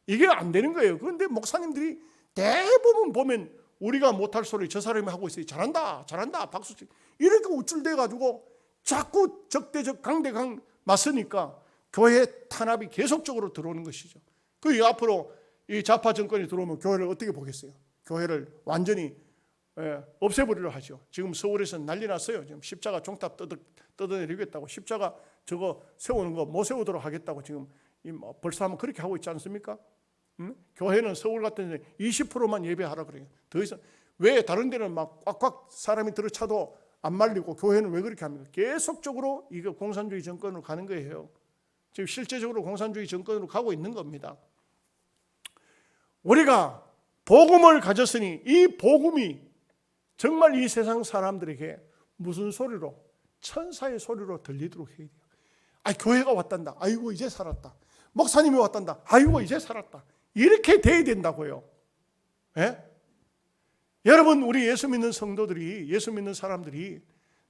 이게 안 되는 거예요. 그런데 목사님들이 대부분 보면 우리가 못할 소리 저 사람이 하고 있어요. 잘한다 박수 치고 이렇게 우쭐대 가지고 자꾸 적대적 강대강 맞서니까 교회 탄압이 계속적으로 들어오는 것이죠. 그 앞으로 이 좌파 정권이 들어오면 교회를 어떻게 보겠어요? 교회를 완전히 없애버리려 하죠. 지금 서울에서 난리 났어요. 지금 십자가 종탑 뜯어내리겠다고, 십자가 저거 세우는 거 못 세우도록 하겠다고 지금 벌써 하면 그렇게 하고 있지 않습니까? 교회는 서울 같은 데 20%만 예배하라 그래요. 더 이상 왜 다른 데는 막 꽉꽉 사람이 들어차도 안 말리고 교회는 왜 그렇게 합니까? 계속적으로 이거 공산주의 정권으로 가는 거예요. 지금 실제적으로 공산주의 정권으로 가고 있는 겁니다. 우리가 복음을 가졌으니 이 복음이 정말 이 세상 사람들에게 무슨 소리로, 천사의 소리로 들리도록 해야 돼요. 교회가 왔단다. 아이고 이제 살았다. 목사님이 왔단다. 아이고 이제 살았다. 이렇게 돼야 된다고요. 예? 여러분, 우리 예수 믿는 성도들이, 예수 믿는 사람들이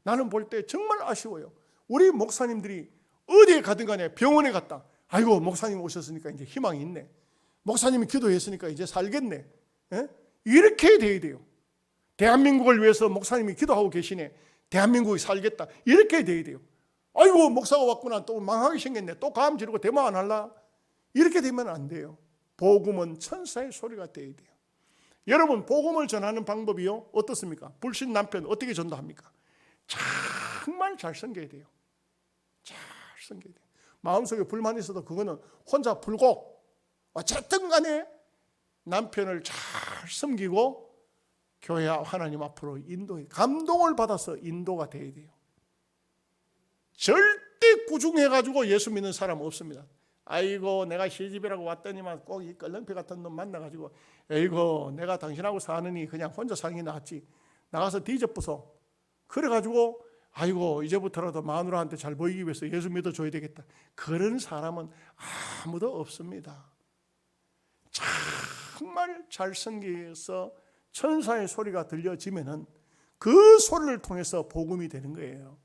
나는 볼 때 정말 아쉬워요. 우리 목사님들이 어디에 가든 간에 병원에 갔다, 아이고 목사님 오셨으니까 이제 희망이 있네, 목사님이 기도했으니까 이제 살겠네, 이렇게 돼야 돼요. 대한민국을 위해서 목사님이 기도하고 계시네, 대한민국이 살겠다, 이렇게 돼야 돼요. 아이고 목사가 왔구나, 또 망하게 생겼네, 또 감 지르고 대망 안 할라, 이렇게 되면 안 돼요. 복음은 천사의 소리가 돼야 돼요. 여러분, 복음을 전하는 방법이요 어떻습니까? 불신 남편 어떻게 전도합니까? 정말 잘 섬겨야 돼요. 잘 섬겨야 돼요. 마음속에 불만이 있어도 그거는 혼자 풀고 어쨌든 간에 남편을 잘 섬기고 교회와 하나님 앞으로 인도해, 감동을 받아서 인도가 돼야 돼요. 절대 꾸중해가지고 예수 믿는 사람 없습니다. 아이고 내가 시집이라고 왔더니만 꼭 이 껄렁피 같은 놈 만나가지고 아이고 내가 당신하고 사느니 그냥 혼자 사는 게 낫지, 나가서 뒤져부숴, 그래가지고 아이고 이제부터라도 마누라한테 잘 보이기 위해서 예수 믿어줘야 되겠다, 그런 사람은 아무도 없습니다. 정말 잘 섬기서 천사의 소리가 들려지면은 그 소리를 통해서 복음이 되는 거예요.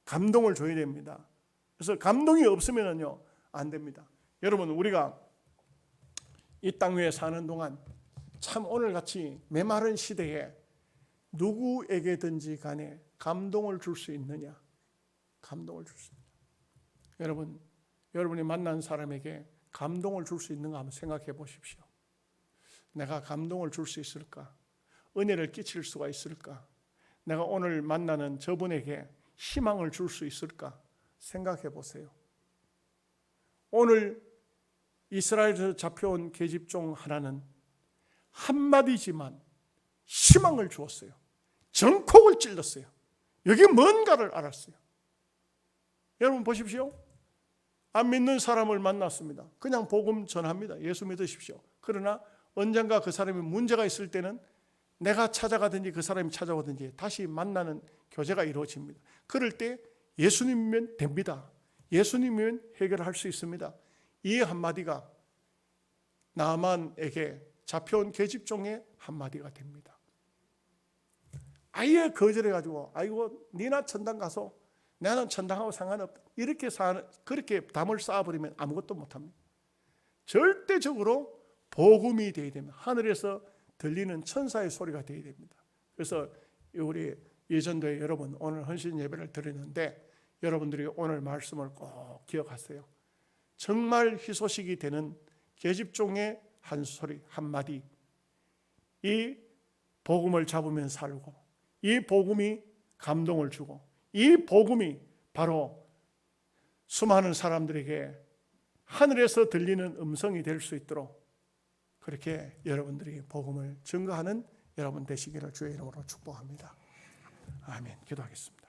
감동을 줘야 됩니다. 그래서 감동이 없으면은요 안 됩니다. 여러분, 우리가 이 땅 위에 사는 동안 참 오늘같이 메마른 시대에 누구에게든지 간에 감동을 줄 수 있느냐? 감동을 줄 수 있느냐? 여러분, 여러분이 만난 사람에게 감동을 줄 수 있는가 한번 생각해 보십시오. 내가 감동을 줄 수 있을까? 은혜를 끼칠 수가 있을까? 내가 오늘 만나는 저분에게 희망을 줄 수 있을까? 생각해 보세요. 오늘 이스라엘에서 잡혀온 계집종 하나는 한마디지만 희망을 주었어요. 전콕을 찔렀어요. 여기 뭔가를 알았어요. 여러분 보십시오. 안 믿는 사람을 만났습니다. 그냥 복음 전합니다. 예수 믿으십시오. 그러나 언젠가 그 사람이 문제가 있을 때는 내가 찾아가든지 그 사람이 찾아오든지 다시 만나는 교제가 이루어집니다. 그럴 때 예수님이면 됩니다. 예수님이면 해결할 수 있습니다. 이 한마디가 나만에게 잡혀온 계집종의 한마디가 됩니다. 아예 거절해가지고 아이고 니나 천당 가서 나는 천당하고 상관없다, 이렇게 그렇게 담을 쌓아버리면 아무것도 못합니다. 절대적으로 복음이 되어야 됩니다. 하늘에서 들리는 천사의 소리가 되어야 됩니다. 그래서 우리 예전도에 여러분 오늘 헌신 예배를 드리는데 여러분들이 오늘 말씀을 꼭 기억하세요. 정말 희소식이 되는 계집종의 한 소리 한마디, 이 복음을 잡으면 살고, 이 복음이 감동을 주고, 이 복음이 바로 수많은 사람들에게 하늘에서 들리는 음성이 될 수 있도록 그렇게 여러분들이 복음을 증거하는 여러분 되시기를 주의 이름으로 축복합니다. 아멘. 기도하겠습니다.